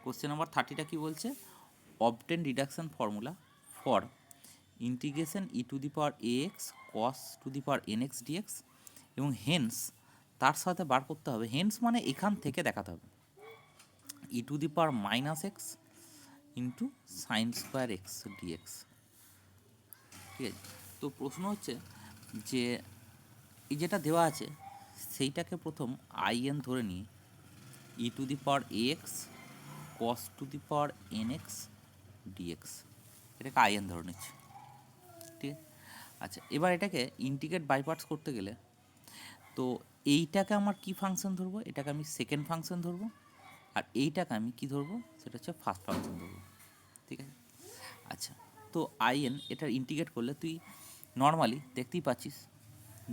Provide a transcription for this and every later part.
Question number 30টা কী বলছে, obtain reduction formula for integration E to the power A x cos to the power N x DX, এবং hence তার সাথে বার করতে হবে, হেন্স মানে এখান থেকে দেখাতে হবে e to the power minus x into sine square x dx. ঠিক আছে, তো প্রশ্ন হচ্ছে যে এই যেটা দেওয়া আছে সেইটাকে প্রথম আই এন ধরে নিয়ে e to the power A x cos to the power N x dx, এটাকে আই এন ধরে নিচ্ছে। ঠিক আছে, আচ্ছা এবার এটাকে ইন্টিগ্রেট বাই পার্টস করতে গেলে তো এইটাকে আমার কি ফাংশন ধরবো, এটাকে আমি সেকেন্ড ফাংশন ধরবো, আর এইটাকে আমি কি ধরবো সেটা হচ্ছে ফার্স্ট ফাংশন ধরবো। ঠিক আছে, আচ্ছা তো আই এন এটার ইন্টিগ্রেট করলে তুই নর্মালি দেখতেই পাচ্ছিস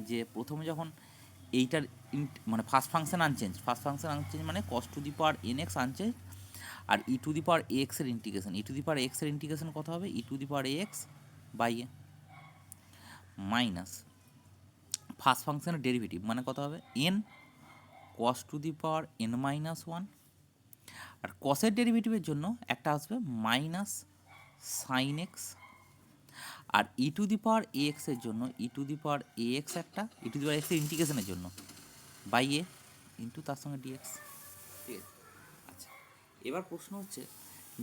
যে প্রথমে যখন এইটার মানে ফার্স্ট ফাংশন আনচেঞ্জ মানে cos to the power N x unchange, আর e to the power a এক্সের ইন্টিগ্রেশন, ই টু দি পাওয়ার এক্সের ইন্টিগ্রেশন কত হবে, e to the power A x by a minus first ফাংশনের ডেরিভেটিভ মানে কত হবে n cos to the power N minus one, আর কসের ডেরিভেটিভের জন্য একটা আসবে মাইনাস সাইন এক্স, আর e to the power a এক্সের জন্য ই to the power A x একটা, ই টু দি পাওয়ার এক্সের ইন্টিগ্রেশনের জন্য বাই এ ইন্টু তার সঙ্গে ডিএক্স। ঠিক আছে, আচ্ছা এবার প্রশ্ন হচ্ছে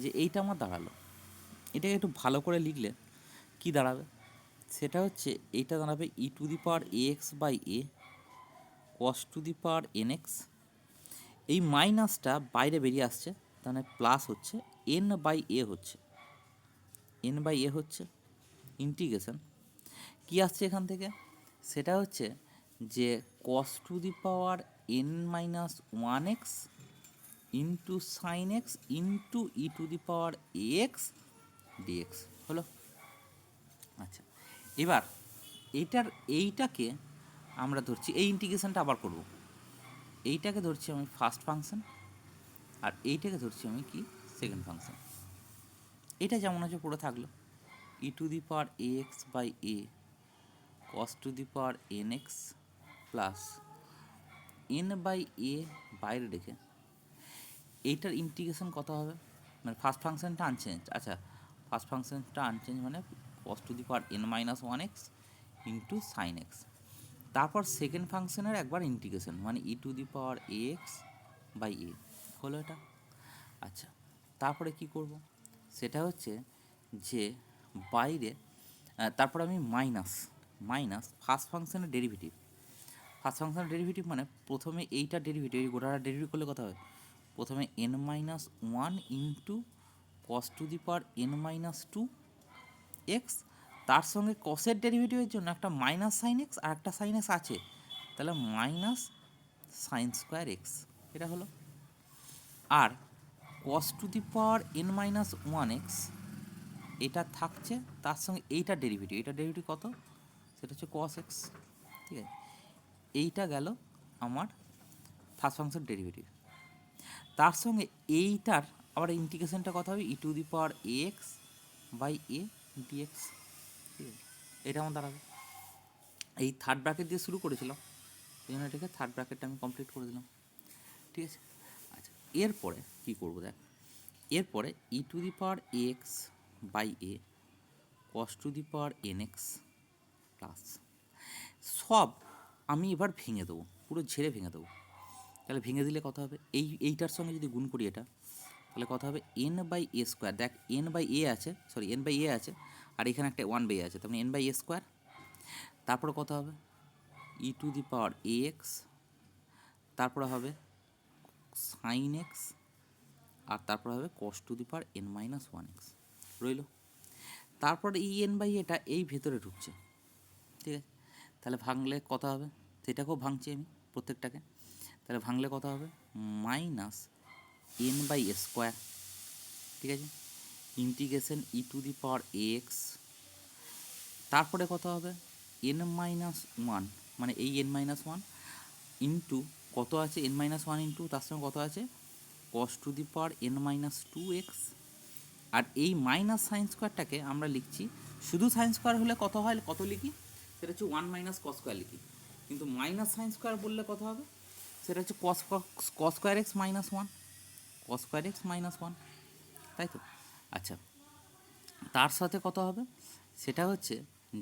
যে এইটা আমার দাঁড়ালো, এটাকে একটু ভালো করে লিখলে কি দাঁড়াবে, সেটা হচ্ছে এইটা দাঁড়াবে e to the power A x by a cos to the power N x, এই মাইনাসটা বাইরে বেরিয়ে আসছে তাহলে প্লাস হচ্ছে এন বাই এ হচ্ছে, এন বাই এ হচ্ছে ইন্টিগ্রেশন কী আসছে এখান থেকে, সেটা হচ্ছে যে cos to the power N minus one x into sine x into e to the power A x dx হলো। আচ্ছা এবার এইটাকে আমরা ধরছি, এই ইন্টিগ্রেশনটা আবার করব, এইটাকে ধরছি আমি ফার্স্ট ফাংশন, আর এইটাকে ধরছি আমি কি সেকেন্ড ফাংশন। এটা যেমন আছে পুরো থাকলো e to the power A x by a cos to the power N x plus n by a বাইরে রেখে এইটার ইন্টিগ্রেশন কত হবে, মানে ফার্স্ট ফাংশনটা আনচেঞ্জ, আচ্ছা ফার্স্ট ফাংশনটা আনচেঞ্জ মানে cos to the power N minus one x into sine x, তারপর সেকেন্ড ফাংশনের একবার ইন্টিগ্রেশন মানে e to the power A x by a হলো এটা। আচ্ছা তারপরে কি করব, সেটা হচ্ছে যে বাইরে তারপর আমি মাইনাস ফার্স্ট ফাংশনের ডেরিভেটিভ, ফার্স্ট ফাংশনের ডেরিভেটিভ মানে প্রথমে এইটা ডেরিভেটিভ, এই গোটাটা ডেরিভেটিভ করলে কত হবে, প্রথমে N minus one into cos to the power N minus two X, তার সঙ্গে কসের ডেরিভেটিভের জন্য একটা মাইনাস সাইন এক্স আর একটা সাইন এক্স আছে, তাহলে মাইনাস সাইন স্কোয়ার এক্স এটা হলো, আর cos to the power N minus one x এটা থাকছে, তার সঙ্গে এইটা ডেরিভেটিভ কত, সেটা হচ্ছে কস এক্স। ঠিক আছে, এইটা গেল আমার ফার্স্ট ফাংশন ডেরিভেটিভ, তার সঙ্গে এইটার আবার ইন্টিগ্রেশনটা কত হবে e to the power A x by a dx. ঠিক আছে, এটা আমার দাঁড়াবে, এই থার্ড ব্র্যাকেট দিয়ে শুরু করেছিলাম এই জন্য এটাকে থার্ড ব্র্যাকেটটা আমি কমপ্লিট করে দিলাম। ঠিক আছে, আচ্ছা এরপরে কী করবো দেখ, এরপরে e to the power A x by a cos to the power N x plus সব আমি এবার ভেঙে দেবো, পুরো ঝেড়ে ভেঙে দেবো, তাহলে ভেঙে দিলে কত হবে, এইটার সঙ্গে যদি গুণ করি এটা তাহলে কত হবে এন বাই এ স্কোয়ার, দেখ এন বাই এ আছে, সরি এন বাই এ আছে আর এখানে একটা ওয়ান বাই আছে, তার মানে এন বাই এ স্কোয়ার, তারপরে কত হবে e to the power A X, তারপরে হবে সাইন এক্স, আর তারপরে হবে cos to the power N minus one x রইল, তারপরে ই এন বাই এটা এই ভেতরে ঢুকছে। ঠিক আছে, তাহলে ভাঙলে কত হবে, সেটাকেও ভাঙছি আমি প্রত্যেকটাকে, তাহলে ভাঙলে কত হবে minus N by A square. ঠিক আছে, integration E to the power A X, তারপরে কত হবে এন মাইনাস ওয়ান মানে এই এন মাইনাস ওয়ান ইন্টু কত আছে এন মাইনাস ওয়ান ইন্টু তার সঙ্গে কত আছে cos to the power N minus two x, আর এই মাইনাস সাইন স্কোয়ারটাকে আমরা লিখছি, শুধু সাইন স্কোয়ার হলে কত হয় কত লিখি, সেটা হচ্ছে ওয়ান মাইনাস কস স্কোয়ার লিখি, কিন্তু মাইনাস সাইন স্কোয়ার বললে কত হবে, সেটা হচ্ছে কস স্কোয়ার এক্স মাইনাস ওয়ান। কস স্কোয়ার এক্স মাইনাস ওয়ান, তাই তো? আচ্ছা, তার সাথে কত হবে, সেটা হচ্ছে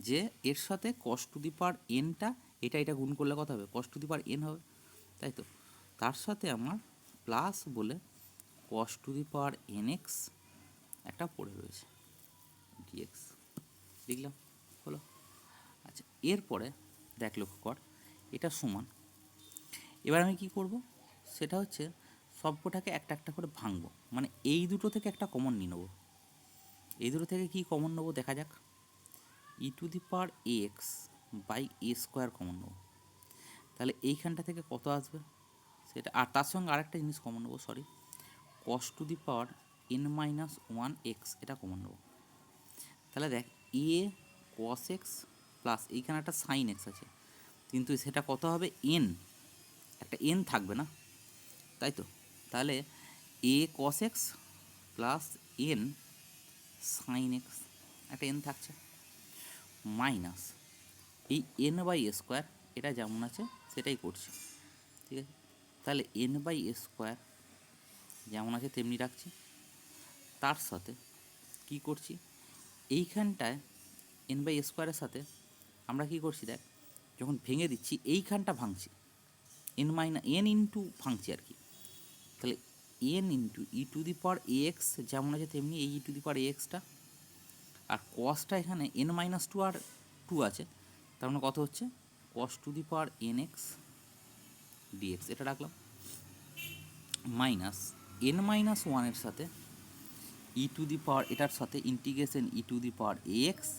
যে এর সাথে কস টু দি পাওয়ার এনটা, এটা গুণ করলে কত হবে, cos to the power N হবে, তাই তো? তার সাথে আমার প্লাস বলে cos to the power N x একটা পড়ে রয়েছে, ডিএক্স লিখলাম, হলো। আচ্ছা, এরপরে দেখ, লক্ষ্য কর, এটা সমান, এবার আমি কি করব, সেটা হচ্ছে সবকটাকে একটা একটা করে ভাঙবো, মানে এই দুটো থেকে একটা কমন নিয়ে নেবো। এই দুটো থেকে কি কমন নেবো দেখা যাক, e to the power x by A square common নেবো, তাহলে এইখানটা থেকে কত আসবে সেটা, আর তার সঙ্গে আরেকটা জিনিস কমন নেবো, sorry, cos to the power N minus one x এটা কমন নেবো। তাহলে দেখ, এ কস এক্স প্লাস এইখানে একটা সাইন এক্স আছে, কিন্তু সেটা কত হবে, এন, একটা এন থাকবে না, তাই তো? তাহলে a cos x plus n sine x, একটা এন থাকছে, মাইনাস এই এন বাই এ স্কোয়ার, এটা যেমন আছে সেটাই করছি, ঠিক আছে? তাহলে এন বাই এ স্কোয়ার যেমন আছে তেমনি রাখছি, তার সাথে কি করছি, এইখানটায় এন বাই এ স্কোয়ারের সাথে আমরা কি করছি দেখ, যখন ভেঙে দিচ্ছি এইখানটা ভাঙছি, এন ইন্টু ভাঙছি আর কি, তাহলে N into e to the power A x যেমন আছে তেমনি এই ই to the power A extra, আর কসটা এখানে এন মাইনাস টু আর টু আছে, তার মানে কত হচ্ছে, cos to the power N x dx এটা রাখলাম, মাইনাস এন মাইনাস ওয়ানের সাথে ই টু দি পাওয়ার, এটার সাথে integration E to the power A x,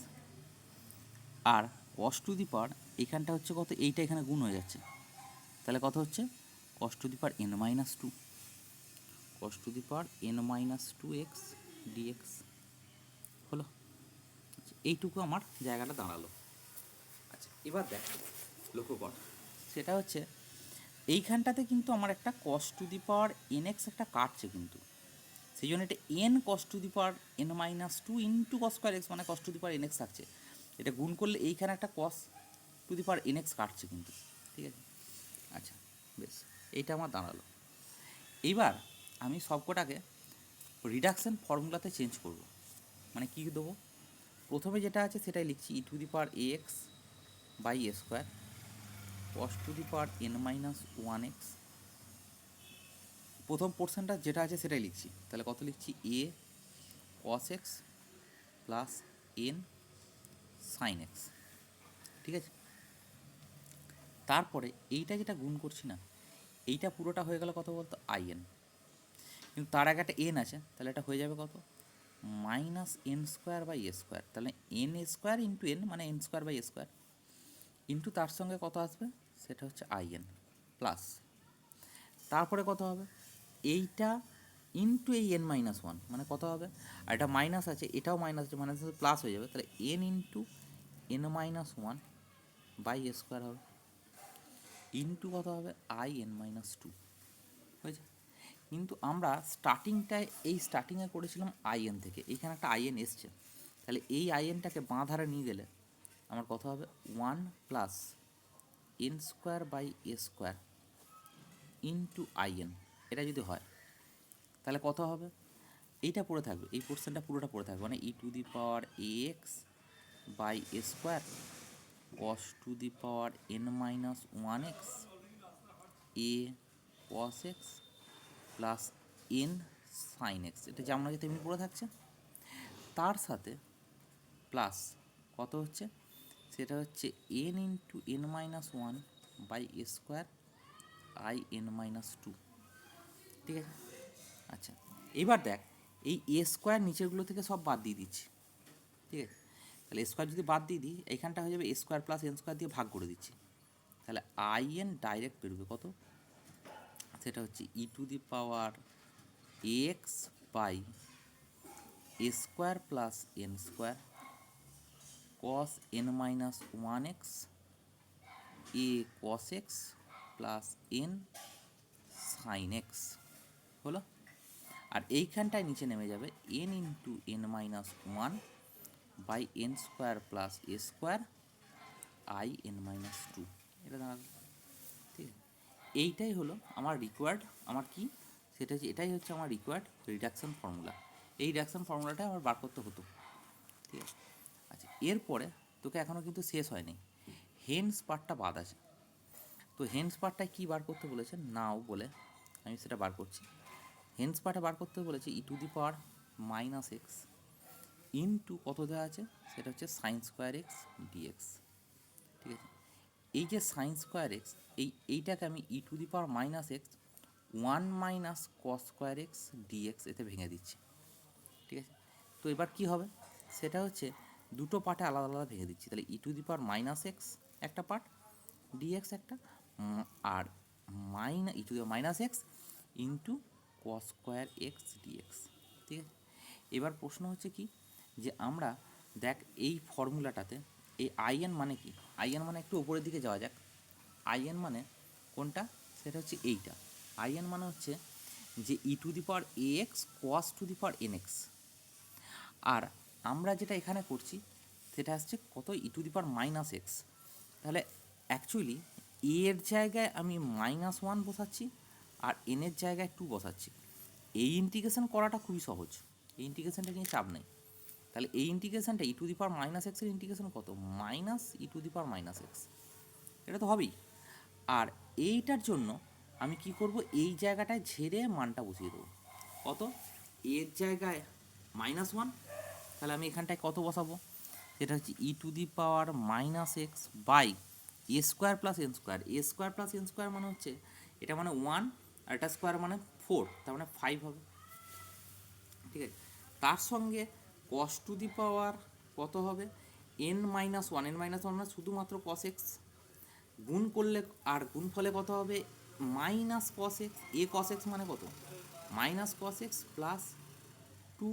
আর কস টু দি পাওয়ার এখানটা হচ্ছে কত, এইটা এখানে গুণ হয়ে যাচ্ছে, তাহলে কত হচ্ছে, cos to the power N minus two, cos to the power N minus two x dx, হলো। এইটুকু আমার জায়গাটা দাঁড়ালো। আচ্ছা, এবার দেখ, লক্ষ্য কর, সেটা হচ্ছে এইখানটাতে কিন্তু আমার একটা cos to the power N x একটা কাটছে, কিন্তু সেই জন্য এটা n cos to the power N minus two into cos square x, মানে cos to the power N x থাকছে, এটা গুণ করলে এইখানে একটা cos to the power N x কাটছে কিন্তু, ঠিক আছে? আচ্ছা, বেশ, এইটা আমার দাঁড়ালো। এইবার আমি সবকটাকে রিডাকশন ফর্মুলাতে চেঞ্জ করব, মানে কী দেবো, প্রথমে যেটা আছে সেটাই লিখছি, e to the power A x by A square cos to the power N minus one x, প্রথম পোর্শনটা যেটা আছে সেটাই লিখছি, তাহলে কত লিখছি, a cos x plus n sine x, ঠিক আছে? তারপরে এইটা যেটা গুণ করছি না, এইটা পুরোটা হয়ে গেল কত বলতো, আই এন, কিন্তু তার আগে একটা এন আছে, তাহলে এটা হয়ে যাবে কত, minus N square by A square, তাহলে এন স্কোয়ার ইন্টু এন মানে N square by A square, into তার সঙ্গে কত আসবে, সেটা হচ্ছে আই এন প্লাস, তারপরে কত হবে, এইটা ইন্টু এই এন মাইনাস ওয়ান মানে কত হবে, আর এটা মাইনাস আছে, এটাও মাইনাস আছে, মাইনাস আছে প্লাস হয়ে যাবে, তাহলে N into N minus one by A square হবে, ইন্টু কত হবে, আই এন মাইনাস টু, হয়েছে? কিন্তু আমরা স্টার্টিংটায় এই স্টার্টিংয়ে করেছিলাম আই এন থেকে, এইখানে একটা আই এন এসছে, তাহলে এই আই এনটাকে বাঁ ধারে নিয়ে গেলে আমার কত হবে, one plus N square by A square into I N, এটা যদি হয় তাহলে কত হবে, এইটা পড়ে থাকবে, এই পোর্শনটা পুরোটা পড়ে থাকবে, মানে e to the power A x by A square cos to the power N minus one x a cos x plus n sine x, এটা যেমন আছে তেমনি পড়ে থাকছে, তার সাথে প্লাস কত হচ্ছে, সেটা হচ্ছে n into N minus one by A square I n minus two, ঠিক আছে? আচ্ছা, এবার দেখ, এই এ স্কোয়ার নিচেরগুলো থেকে সব বাদ দিয়ে দিচ্ছি, ঠিক আছে? তাহলে স্কোয়ার যদি বাদ দিয়ে দিই, এইখানটা হয়ে যাবে এ স্কোয়ার প্লাস এন স্কোয়ার দিয়ে ভাগ করে দিচ্ছি, তাহলে আই এন ডাইরেক্ট বেরোবে কত, সেটা হচ্ছে e to the power x by A square plus N square cos n minus one x a cos x plus n sine x, হলো। আর এইখানটায় নিচে নেমে যাবে n into N minus one by n square plus a square I n minus two, এটা দাঁড়াবে, ঠিক আছে? এইটাই হলো আমার রিকোয়ার্ড, আমার কি, সেটা হচ্ছে, এটাই হচ্ছে আমার রিকোয়ার্ড রিডাকশন ফর্মুলা। এই রিডাকশন ফর্মুলাটা আমার বার করতে হতো, ঠিক আছে। আচ্ছা, এরপরে তোকে এখনও কিন্তু শেষ হয়নি, হেন্স পার্টটা বাদ আছে। তো হেন্স পার্টটায় কী বার করতে বলেছে নাও বলে আমি সেটা বার করছি। হেন্স পার্টে বার করতে বলেছে e to the power minus x into কত দেওয়া আছে, সেটা হচ্ছে সাইন স্কোয়ার এক্স ডিএক্স, ঠিক আছে। এই যে সাইন স্কোয়ার এক্স, এইটাকে আমি e to the power minus x one minus cos square x dx এতে ভেঙে দিচ্ছি, ঠিক আছে। তো এবার কী হবে, সেটা হচ্ছে দুটো পার্টে আলাদা আলাদা ভেঙে দিচ্ছি। তাহলে e to the power minus x একটা পার্ট, ডিএক্স একটা, আর e to the power minus x into cos square x dx, ঠিক আছে। এবার প্রশ্ন হচ্ছে কি, যে আমরা দেখ এই ফর্মুলাটাতে এই আইএন মানে কি, আইএন মানে একটু ওপরের দিকে যাওয়া যাক। আইএন মানে কোনটা, সেটা হচ্ছে এইটা। আইএন মানে হচ্ছে যে e to the power A x cos to the power N x. আর আমরা যেটা এখানে করছি সেটা হচ্ছে কত, e to the power minus x. তাহলে অ্যাকচুয়ালি এর জায়গায় আমি মাইনাস ওয়ান বসাচ্ছি আর এনের জায়গায় টু বসাচ্ছি। এই ইন্টিগ্রেশন করাটা খুবই সহজ, এই ইন্টিগ্রেশনটা নিয়ে চাপ নেই। তাহলে এই ইন্টিগ্রেশনটা ই টু দি পাওয়ার মাইনাস এক্সের ইন্টিগ্রেশন কত, minus E to the power minus x, এটা তো হবেই। আর এইটার জন্য আমি কি করব, এই জায়গাটায় ঝেড়ে মানটা বসিয়ে দেবো, কত, এর জায়গায় মাইনাস ওয়ান, তাহলে আমি এখানটায় কত বসাবো, সেটা হচ্ছে e to the power minus x by A square plus N square. A square plus N square মানে হচ্ছে এটা মানে ওয়ান, আর এটা স্কোয়ার মানে ফোর, তার মানে ফাইভ হবে, ঠিক আছে। তার সঙ্গে কস টু দি পাওয়ার কত হবে, N minus one, N minus one মানে শুধুমাত্র কস এক্স, গুণ করলে আর গুণ ফলে কত হবে, minus cos x, a cos x মানে কত, minus cos x plus two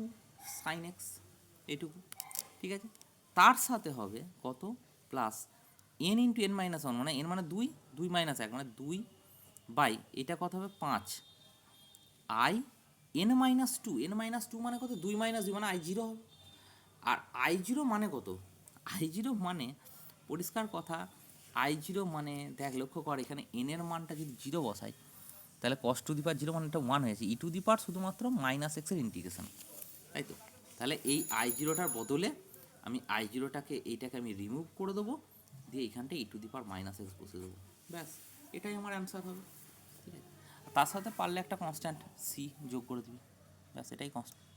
sine x, এটুকু, ঠিক আছে। তার সাথে হবে কত, plus n into N minus one মানে এন মানে দুই, দুই মাইনাস এক মানে দুই বাই এটা কত হবে পাঁচ, i n minus two, n minus two মানে কত, দুই মাইনাস দুই মানে আই জিরো হবে। আর আই জিরো মানে কত, আই জিরো মানে পরিষ্কার কথা, আই জিরো মানে দেখ লক্ষ্য কর এখানে এনের মানটা যদি জিরো বসাই তাহলে কস টু দি পাওয়ার জিরো মানে একটা ওয়ান হয়েছে, ই টু দি পাওয়ার শুধুমাত্র মাইনাস এক্সের ইন্টিগ্রেশন, তাই তো। তাহলে এই আই জিরোটার বদলে আমি আই জিরোটাকে এইটাকে আমি রিমুভ করে দেবো, দিয়ে এইখানটা e to the power minus x বসে দেবো, ব্যাস এটাই আমার অ্যান্সার হবে, ঠিক আছে। তার সাথে পারলে একটা কনস্ট্যান্ট সি যোগ করে দিবি, ব্যাস এটাই কনস্ট্যান্ট।